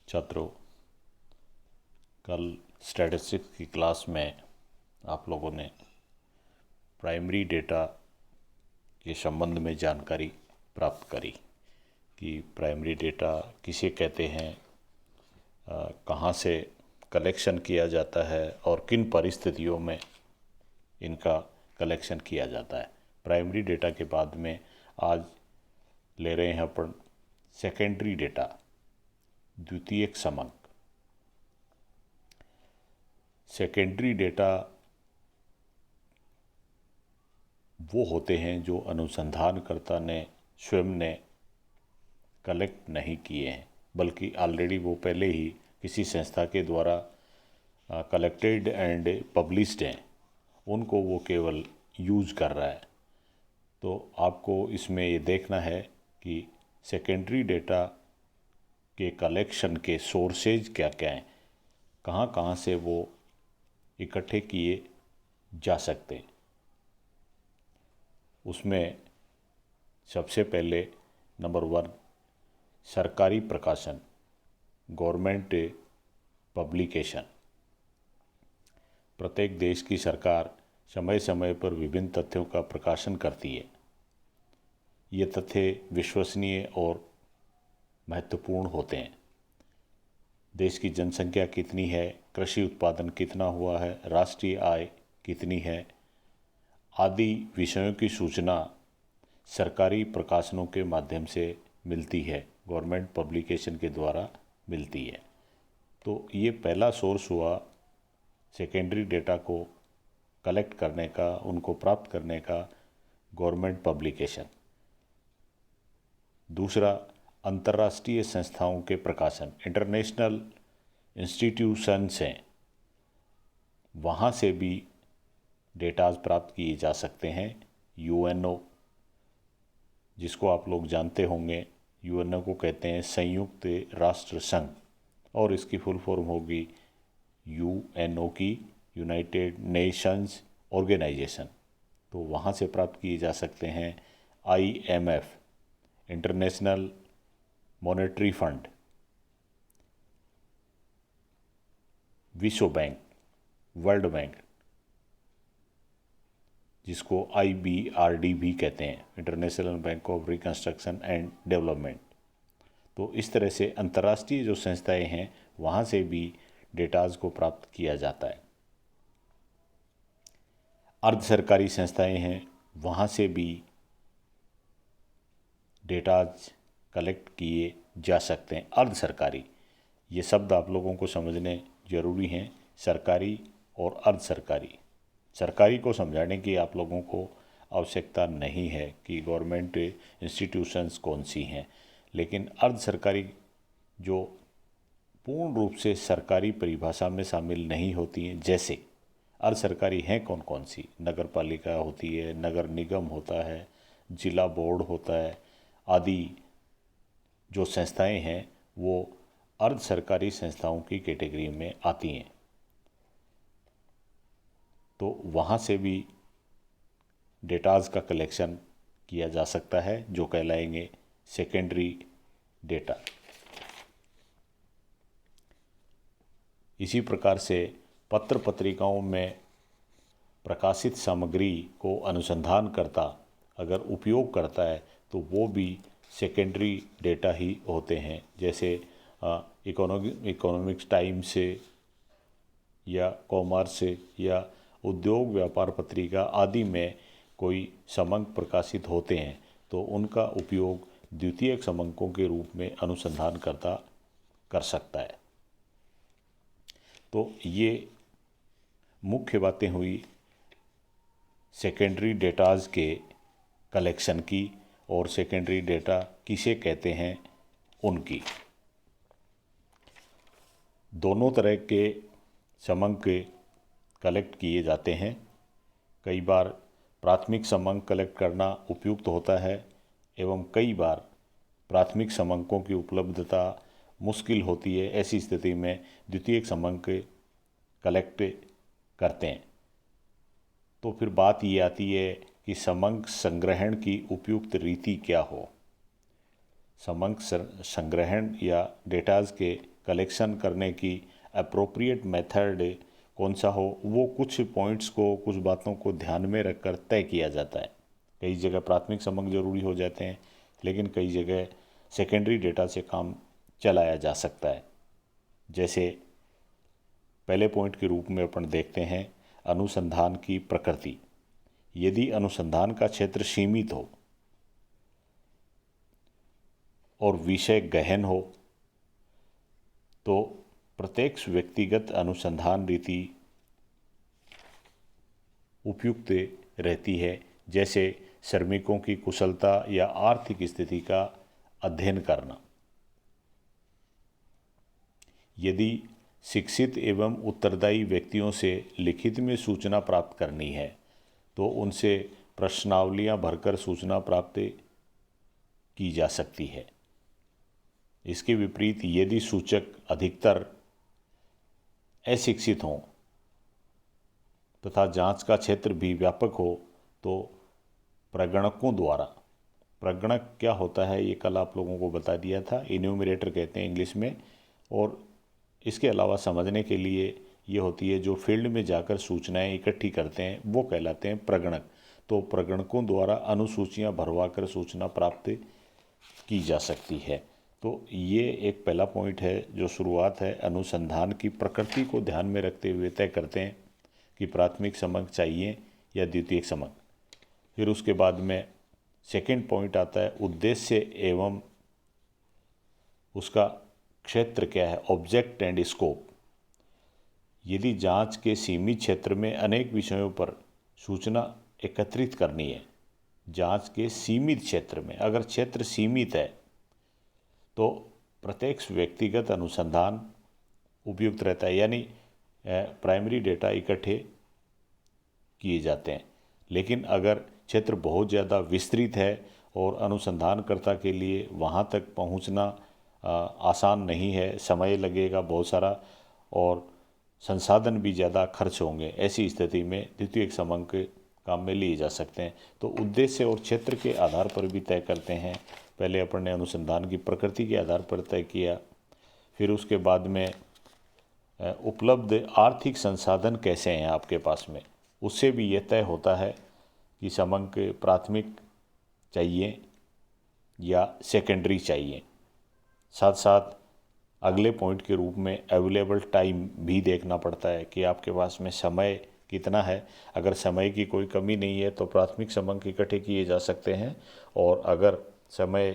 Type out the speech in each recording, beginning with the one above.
छात्रों, कल स्टैटिस्टिक्स की क्लास में आप लोगों ने प्राइमरी डेटा के संबंध में जानकारी प्राप्त करी कि प्राइमरी डेटा किसे कहते हैं, कहाँ से कलेक्शन किया जाता है और किन परिस्थितियों में इनका कलेक्शन किया जाता है। प्राइमरी डेटा के बाद में आज ले रहे हैं अपन सेकेंडरी डेटा, द्वितीयक समंक। सेकेंडरी डेटा वो होते हैं जो अनुसंधानकर्ता ने स्वयं ने कलेक्ट नहीं किए हैं, बल्कि ऑलरेडी वो पहले ही किसी संस्था के द्वारा कलेक्टेड एंड पब्लिश्ड हैं, उनको वो केवल यूज़ कर रहा है। तो आपको इसमें ये देखना है कि सेकेंडरी डेटा के कलेक्शन के सोर्सेज क्या क्या हैं, कहाँ कहाँ से वो इकट्ठे किए जा सकते हैं। उसमें सबसे पहले नंबर 1 सरकारी प्रकाशन, गवर्नमेंट पब्लिकेशन। प्रत्येक देश की सरकार समय समय पर विभिन्न तथ्यों का प्रकाशन करती है। ये तथ्य विश्वसनीय और महत्वपूर्ण होते हैं। देश की जनसंख्या कितनी है, कृषि उत्पादन कितना हुआ है, राष्ट्रीय आय कितनी है आदि विषयों की सूचना सरकारी प्रकाशनों के माध्यम से मिलती है, गवर्नमेंट पब्लिकेशन के द्वारा मिलती है। तो ये पहला सोर्स हुआ सेकेंडरी डेटा को कलेक्ट करने का, उनको प्राप्त करने का, गवर्नमेंट पब्लिकेशन। दूसरा, अंतर्राष्ट्रीय संस्थाओं के प्रकाशन, इंटरनेशनल इंस्टीट्यूशंस हैं, वहाँ से भी डेटाज प्राप्त किए जा सकते हैं। यूएनओ, जिसको आप लोग जानते होंगे, यूएनओ को कहते हैं संयुक्त राष्ट्र संघ, और इसकी फुल फॉर्म होगी यूएनओ की, यूनाइटेड नेशंस ऑर्गेनाइजेशन। तो वहाँ से प्राप्त किए जा सकते हैं। आईएमएफ, इंटरनेशनल मॉनेटरी फंड, विश्व बैंक, वर्ल्ड बैंक, जिसको IBRD भी कहते हैं, international bank of reconstruction and development. तो इस तरह से अंतर्राष्ट्रीय जो संस्थाएं हैं, वहाँ से भी डेटाज को प्राप्त किया जाता है। अर्ध सरकारी संस्थाएं हैं, वहाँ से भी डेटाज कलेक्ट किए जा सकते हैं। अर्ध सरकारी, ये शब्द आप लोगों को समझने जरूरी हैं, सरकारी और अर्ध सरकारी। सरकारी को समझाने की आप लोगों को आवश्यकता नहीं है कि गवर्नमेंट इंस्टीट्यूशंस कौन सी हैं, लेकिन अर्ध सरकारी जो पूर्ण रूप से सरकारी परिभाषा में शामिल नहीं होती हैं, जैसे अर्ध सरकारी हैं कौन कौन सी, नगर पालिका होती है, नगर निगम होता है, जिला बोर्ड होता है आदि जो संस्थाएं हैं, वो अर्ध सरकारी संस्थाओं की कैटेगरी में आती हैं। तो वहाँ से भी डेटाज का कलेक्शन किया जा सकता है, जो कहलाएंगे सेकेंडरी डेटा। इसी प्रकार से पत्र पत्रिकाओं में प्रकाशित सामग्री को अनुसंधानकर्ता अगर उपयोग करता है तो वो भी सेकेंडरी डेटा ही होते हैं। जैसे इकोनॉमिक्स टाइम्स से या कॉमर्स से या उद्योग व्यापार पत्रिका आदि में कोई समंक प्रकाशित होते हैं, तो उनका उपयोग द्वितीयक समंकों के रूप में अनुसंधानकर्ता कर सकता है। तो ये मुख्य बातें हुई सेकेंडरी डेटाज के कलेक्शन की, और सेकेंडरी डेटा किसे कहते हैं उनकी। दोनों तरह के समंक कलेक्ट किए जाते हैं। कई बार प्राथमिक समंक कलेक्ट करना उपयुक्त होता है, एवं कई बार प्राथमिक समंकों की उपलब्धता मुश्किल होती है। ऐसी स्थिति में द्वितीयक समंक कलेक्ट करते हैं। तो फिर बात ये आती है कि समंक संग्रहण की उपयुक्त रीति क्या हो। समंक संग्रहण या डेटाज के कलेक्शन करने की अप्रोप्रिएट मेथड कौन सा हो, वो कुछ पॉइंट्स को, कुछ बातों को ध्यान में रखकर तय किया जाता है। कई जगह प्राथमिक समंक जरूरी हो जाते हैं, लेकिन कई जगह सेकेंडरी डेटा से काम चलाया जा सकता है। जैसे पहले पॉइंट के रूप में अपन देखते हैं अनुसंधान की प्रकृति। यदि अनुसंधान का क्षेत्र सीमित हो और विषय गहन हो तो प्रत्येक व्यक्तिगत अनुसंधान रीति उपयुक्त रहती है, जैसे श्रमिकों की कुशलता या आर्थिक स्थिति का अध्ययन करना। यदि शिक्षित एवं उत्तरदायी व्यक्तियों से लिखित में सूचना प्राप्त करनी है तो उनसे प्रश्नावलियां भरकर सूचना प्राप्त की जा सकती है। इसके विपरीत यदि सूचक अधिकतर अशिक्षित हों तथा जांच का क्षेत्र भी व्यापक हो तो प्रगणकों द्वारा, प्रगणक क्या होता है ये कल आप लोगों को बता दिया था, इन्यूमरेटर कहते हैं इंग्लिश में, और इसके अलावा समझने के लिए ये होती है जो फील्ड में जाकर सूचनाएं इकट्ठी करते हैं वो कहलाते हैं प्रगणक। तो प्रगणकों द्वारा अनुसूचियां भरवाकर सूचना प्राप्त की जा सकती है। तो ये एक पहला पॉइंट है जो शुरुआत है, अनुसंधान की प्रकृति को ध्यान में रखते हुए तय करते हैं कि प्राथमिक समंक चाहिए या द्वितीयक समंक। फिर उसके बाद में सेकंड पॉइंट आता है उद्देश्य एवं उसका क्षेत्र क्या है, ऑब्जेक्ट एंड स्कोप। यदि जांच के सीमित क्षेत्र में अनेक विषयों पर सूचना एकत्रित करनी है, जांच के सीमित क्षेत्र में, अगर क्षेत्र सीमित है तो प्रत्येक व्यक्तिगत अनुसंधान उपयुक्त रहता है, यानी प्राइमरी डेटा इकट्ठे किए जाते हैं। लेकिन अगर क्षेत्र बहुत ज़्यादा विस्तृत है और अनुसंधानकर्ता के लिए वहाँ तक पहुँचना आसान नहीं है, समय लगेगा बहुत सारा और संसाधन भी ज़्यादा खर्च होंगे, ऐसी स्थिति में द्वितीयक समंक काम में लिए जा सकते हैं। तो उद्देश्य और क्षेत्र के आधार पर भी तय करते हैं। पहले अपन ने अनुसंधान की प्रकृति के आधार पर तय किया, फिर उसके बाद में उपलब्ध आर्थिक संसाधन कैसे हैं आपके पास में, उससे भी ये तय होता है कि समंक प्राथमिक चाहिए या सेकेंडरी चाहिए। साथ साथ अगले पॉइंट के रूप में अवेलेबल टाइम भी देखना पड़ता है कि आपके पास में समय कितना है। अगर समय की कोई कमी नहीं है तो प्राथमिक समंक इकट्ठे किए जा सकते हैं, और अगर समय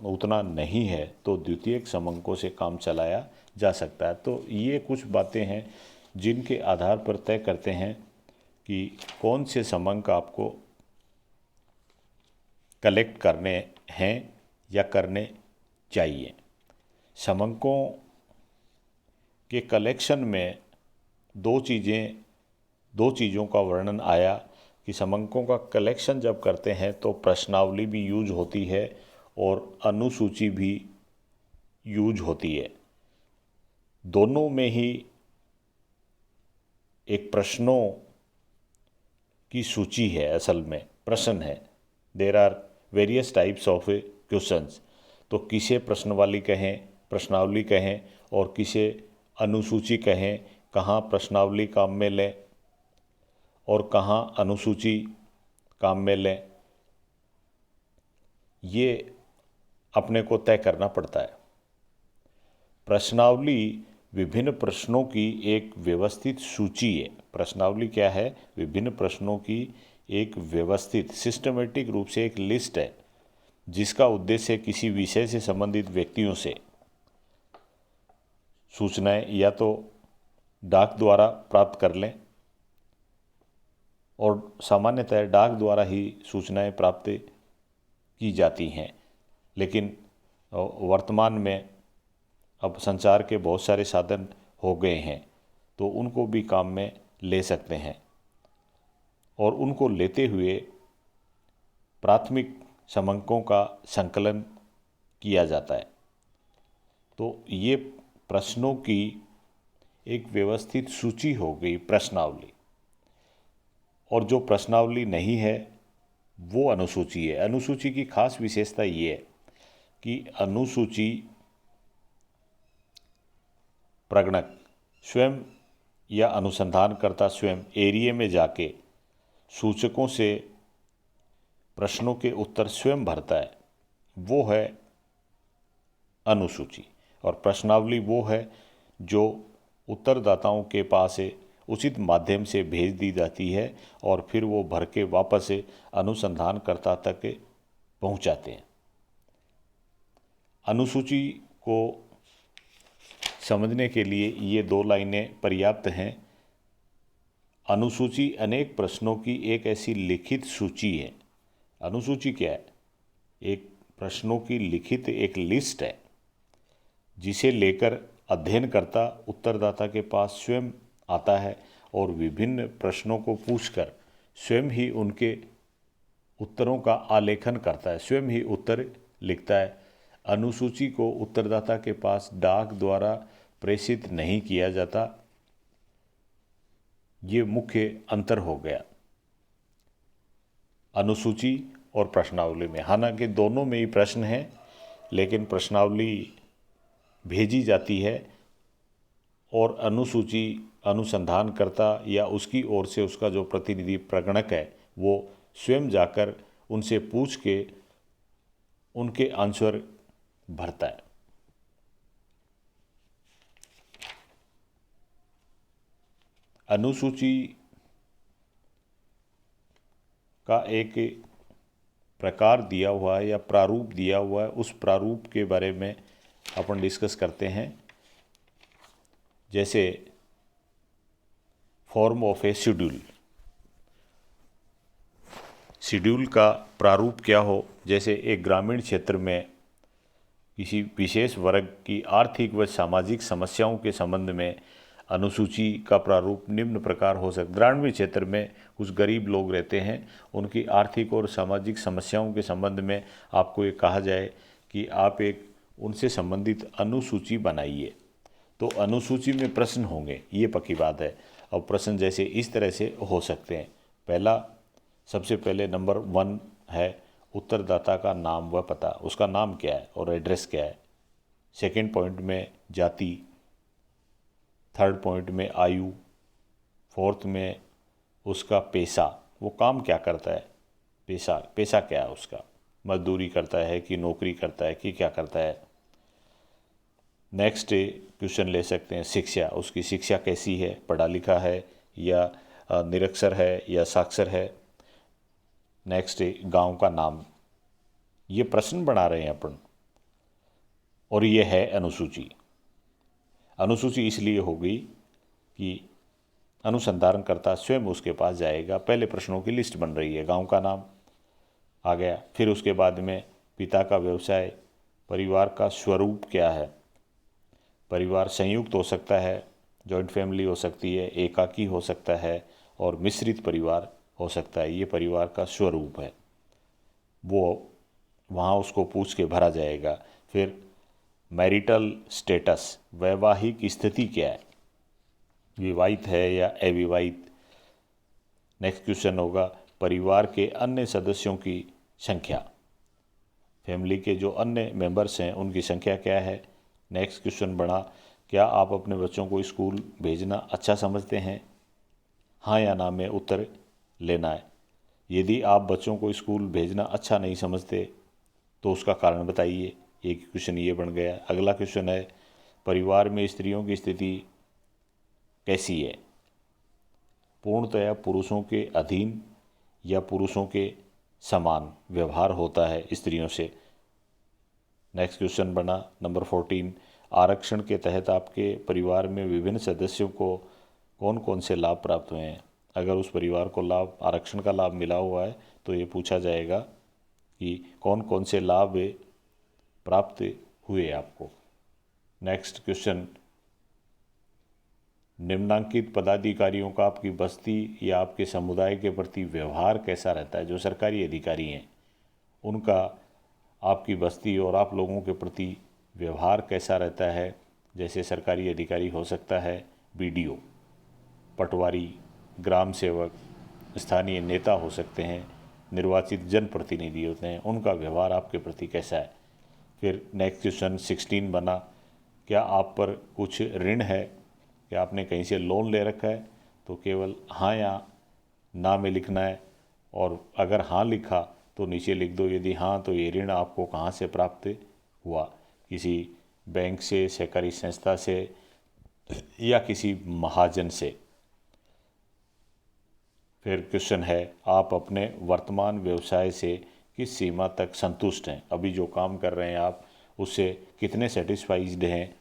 उतना नहीं है तो द्वितीयक समंकों से काम चलाया जा सकता है। तो ये कुछ बातें हैं जिनके आधार पर तय करते हैं कि कौन से समंक आपको कलेक्ट करने हैं या करने चाहिए। समंकों के कलेक्शन में दो चीज़ों का वर्णन आया कि समंकों का कलेक्शन जब करते हैं तो प्रश्नावली भी यूज होती है और अनुसूची भी यूज होती है। दोनों में ही एक प्रश्नों की सूची है, असल में प्रश्न है। There are various types of questions. तो किसे प्रश्नवाली कहें, प्रश्नावली कहें, और किसे अनुसूची कहें, कहाँ प्रश्नावली काम में लें और कहाँ अनुसूची काम में लें, ये अपने को तय करना पड़ता है। प्रश्नावली विभिन्न प्रश्नों की एक व्यवस्थित सूची है। प्रश्नावली क्या है? विभिन्न प्रश्नों की एक व्यवस्थित सिस्टमेटिक रूप से एक लिस्ट है जिसका उद्देश्य किसी विषय से संबंधित व्यक्तियों से सूचनाएं या तो डाक द्वारा प्राप्त कर लें, और सामान्यतः डाक द्वारा ही सूचनाएं प्राप्त की जाती हैं। लेकिन वर्तमान में अब संचार के बहुत सारे साधन हो गए हैं तो उनको भी काम में ले सकते हैं, और उनको लेते हुए प्राथमिक समंकों का संकलन किया जाता है। तो ये प्रश्नों की एक व्यवस्थित सूची हो गई प्रश्नावली, और जो प्रश्नावली नहीं है वो अनुसूची है। अनुसूची की खास विशेषता ये है कि अनुसूची प्रगणक स्वयं या अनुसंधानकर्ता स्वयं एरिया में जाके सूचकों से प्रश्नों के उत्तर स्वयं भरता है, वो है अनुसूची। और प्रश्नावली वो है जो उत्तरदाताओं के पास उचित माध्यम से भेज दी जाती है और फिर वो भर के वापस अनुसंधानकर्ता तक पहुंचाते हैं। अनुसूची को समझने के लिए ये 2 लाइनें पर्याप्त हैं। अनुसूची अनेक प्रश्नों की एक ऐसी लिखित सूची है। अनुसूची क्या है? एक प्रश्नों की लिखित एक लिस्ट है जिसे लेकर अध्ययनकर्ता उत्तरदाता के पास स्वयं आता है और विभिन्न प्रश्नों को पूछकर स्वयं ही उनके उत्तरों का आलेखन करता है, स्वयं ही उत्तर लिखता है। अनुसूची को उत्तरदाता के पास डाक द्वारा प्रेषित नहीं किया जाता। ये मुख्य अंतर हो गया अनुसूची और प्रश्नावली में। हालांकि दोनों में ही प्रश्न हैं, लेकिन प्रश्नावली भेजी जाती है और अनुसूची अनुसंधानकर्ता या उसकी ओर से उसका जो प्रतिनिधि प्रगणक है वो स्वयं जाकर उनसे पूछ के उनके आंसर भरता है। अनुसूची का एक प्रकार दिया हुआ है या प्रारूप दिया हुआ है, उस प्रारूप के बारे में अपन डिस्कस करते हैं। जैसे form of A schedule, schedule का प्रारूप क्या हो। जैसे एक ग्रामीण क्षेत्र में किसी विशेष वर्ग की आर्थिक व सामाजिक समस्याओं के संबंध में अनुसूची का प्रारूप निम्न प्रकार हो सकता है। ग्रामीण क्षेत्र में कुछ गरीब लोग रहते हैं, उनकी आर्थिक और सामाजिक समस्याओं के संबंध में आपको ये कहा जाए कि आप एक उनसे संबंधित अनुसूची बनाइए, तो अनुसूची में प्रश्न होंगे, ये पक्की बात है। और प्रश्न जैसे इस तरह से हो सकते हैं। पहला, सबसे पहले नंबर 1 है उत्तरदाता का नाम व पता, उसका नाम क्या है और एड्रेस क्या है। सेकंड पॉइंट में जाति, थर्ड पॉइंट में आयु, फोर्थ में उसका पेशा, वो काम क्या करता है, पेशा क्या है उसका, मजदूरी करता है कि नौकरी करता है कि क्या करता है। नेक्स्ट क्वेश्चन ले सकते हैं शिक्षा, उसकी शिक्षा कैसी है, पढ़ा लिखा है या निरक्षर है या साक्षर है। नेक्स्ट गांव का नाम। ये प्रश्न बना रहे हैं अपन, और ये है अनुसूची। अनुसूची इसलिए हो गई कि अनुसंधानकर्ता स्वयं उसके पास जाएगा। पहले प्रश्नों की लिस्ट बन रही है, गांव का नाम आ गया, फिर उसके बाद में पिता का व्यवसाय, परिवार का स्वरूप क्या है, परिवार संयुक्त हो सकता है, जॉइंट फैमिली हो सकती है, एकाकी हो सकता है और मिश्रित परिवार हो सकता है। ये परिवार का स्वरूप है, वो वहाँ उसको पूछ के भरा जाएगा। फिर मैरिटल स्टेटस, वैवाहिक स्थिति क्या है, विवाहित है या अविवाहित। नेक्स्ट क्वेश्चन होगा परिवार के अन्य सदस्यों की संख्या, फैमिली के जो अन्य मेंबर्स हैं उनकी संख्या क्या है। नेक्स्ट क्वेश्चन बना, क्या आप अपने बच्चों को स्कूल भेजना अच्छा समझते हैं, हाँ या ना में उत्तर लेना है। यदि आप बच्चों को स्कूल भेजना अच्छा नहीं समझते तो उसका कारण बताइए। एक क्वेश्चन ये बन गया। अगला क्वेश्चन है परिवार में स्त्रियों की स्थिति कैसी है, पूर्णतया पुरुषों के अधीन या पुरुषों के समान व्यवहार होता है स्त्रियों से। नेक्स्ट क्वेश्चन बना नंबर 14, आरक्षण के तहत आपके परिवार में विभिन्न सदस्यों को कौन कौन से लाभ प्राप्त हुए हैं। अगर उस परिवार को लाभ, आरक्षण का लाभ मिला हुआ है तो ये पूछा जाएगा कि कौन कौन से लाभ प्राप्त हुए आपको। नेक्स्ट क्वेश्चन, निम्नांकित पदाधिकारियों का आपकी बस्ती या आपके समुदाय के प्रति व्यवहार कैसा रहता है। जो सरकारी अधिकारी हैं उनका आपकी बस्ती और आप लोगों के प्रति व्यवहार कैसा रहता है। जैसे सरकारी अधिकारी हो सकता है बीडीओ, पटवारी, ग्राम सेवक, स्थानीय नेता हो सकते हैं, निर्वाचित जनप्रतिनिधि होते हैं, उनका व्यवहार आपके प्रति कैसा है। फिर नेक्स्ट क्वेश्चन 16 बना, क्या आप पर कुछ ऋण है, क्या आपने कहीं से लोन ले रखा है, तो केवल हाँ या ना में लिखना है। और अगर हाँ लिखा तो नीचे लिख दो यदि हाँ तो ये ऋण आपको कहाँ से प्राप्त हुआ, किसी बैंक से, सहकारी संस्था से या किसी महाजन से। फिर क्वेश्चन है, आप अपने वर्तमान व्यवसाय से किस सीमा तक संतुष्ट हैं, अभी जो काम कर रहे हैं आप उससे कितने सेटिस्फाइड हैं।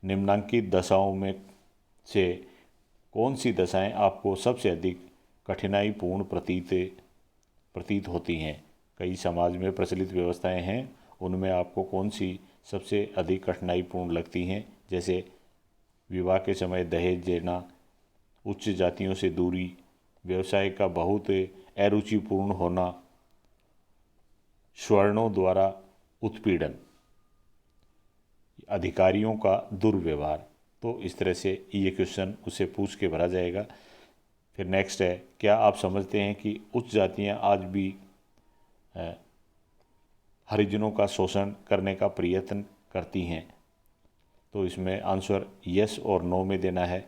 निम्नांकित दशाओं में से कौन सी दशाएं आपको सबसे अधिक कठिनाईपूर्ण प्रतीत होती हैं। कई समाज में प्रचलित व्यवस्थाएं हैं, उनमें आपको कौन सी सबसे अधिक कठिनाईपूर्ण लगती हैं, जैसे विवाह के समय दहेज देना, उच्च जातियों से दूरी, व्यवसाय का बहुत अरुचिपूर्ण होना, स्वर्णों द्वारा उत्पीड़न, अधिकारियों का दुर्व्यवहार। तो इस तरह से ये क्वेश्चन उससे पूछ के भरा जाएगा। फिर नेक्स्ट है, क्या आप समझते हैं कि उच्च जातियां आज भी हरिजनों का शोषण करने का प्रयत्न करती हैं। तो इसमें आंसर यस और नो में देना है।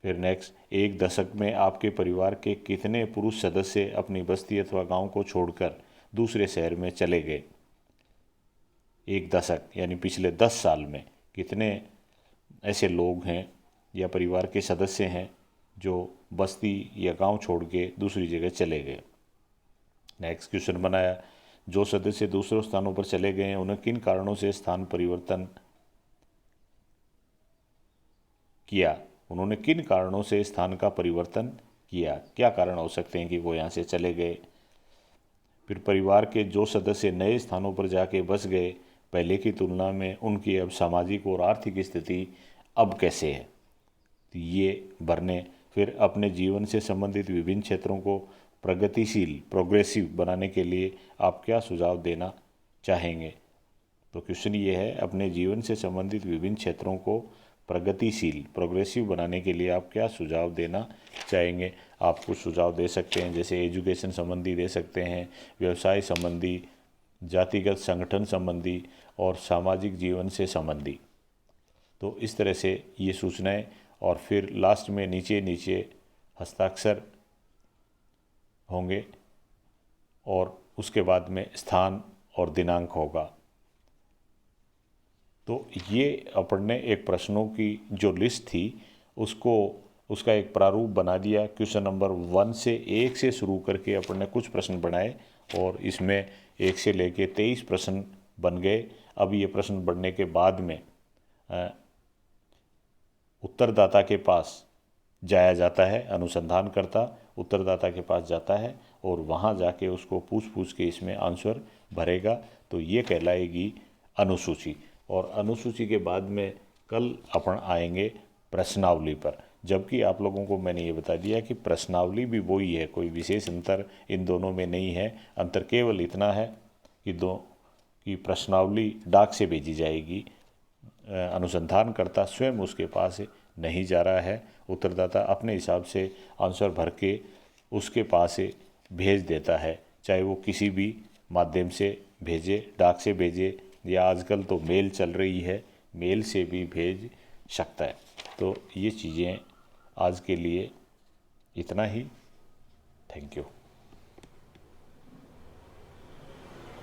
फिर नेक्स्ट, एक दशक में आपके परिवार के कितने पुरुष सदस्य अपनी बस्ती अथवा गांव को छोड़कर दूसरे शहर में चले गए। एक दशक यानी पिछले 10 साल में कितने ऐसे लोग हैं या परिवार के सदस्य हैं जो बस्ती या गांव छोड़ के दूसरी जगह चले गए। नेक्स्ट क्वेश्चन बनाया, जो सदस्य दूसरों स्थानों पर चले गए हैं उन्हें किन कारणों से स्थान परिवर्तन किया, उन्होंने किन कारणों से स्थान का परिवर्तन किया, क्या कारण हो सकते हैं कि वो यहाँ से चले गए। फिर परिवार के जो सदस्य नए स्थानों पर जाके बस गए, पहले की तुलना में उनकी अब सामाजिक और आर्थिक स्थिति अब कैसे है, तो ये भरने। फिर अपने जीवन से संबंधित विभिन्न क्षेत्रों को प्रगतिशील प्रोग्रेसिव बनाने के लिए आप क्या सुझाव देना चाहेंगे। तो क्वेश्चन ये है, अपने जीवन से संबंधित विभिन्न क्षेत्रों को प्रगतिशील प्रोग्रेसिव बनाने के लिए आप क्या सुझाव देना चाहेंगे। आप कुछ सुझाव दे सकते हैं, जैसे एजुकेशन संबंधी दे सकते हैं, व्यवसाय संबंधी, जातिगत संगठन संबंधी और सामाजिक जीवन से संबंधी। तो इस तरह से ये सूचनाएं, और फिर लास्ट में नीचे नीचे हस्ताक्षर होंगे और उसके बाद में स्थान और दिनांक होगा। तो ये अपन ने एक प्रश्नों की जो लिस्ट थी उसका एक प्रारूप बना दिया। क्वेश्चन नंबर 1 से 1 से शुरू करके अपन ने कुछ प्रश्न बनाए और इसमें 1 से लेके 23 प्रश्न बन गए। अब ये प्रश्न बनने के बाद में उत्तरदाता के पास जाया जाता है, अनुसंधानकर्ता उत्तरदाता के पास जाता है और वहाँ जाके उसको पूछ के इसमें आंसर भरेगा। तो ये कहलाएगी अनुसूची। और अनुसूची के बाद में कल अपन आएंगे प्रश्नावली पर, जबकि आप लोगों को मैंने ये बता दिया कि प्रश्नावली भी वही है, कोई विशेष अंतर इन दोनों में नहीं है। अंतर केवल इतना है कि प्रश्नावली डाक से भेजी जाएगी, अनुसंधानकर्ता स्वयं उसके पास नहीं जा रहा है, उत्तरदाता अपने हिसाब से आंसर भर के उसके पास भेज देता है, चाहे वो किसी भी माध्यम से भेजे, डाक से भेजे या आजकल तो मेल चल रही है, मेल से भी भेज सकता है। तो ये चीज़ें आज के लिए इतना ही। Thank you.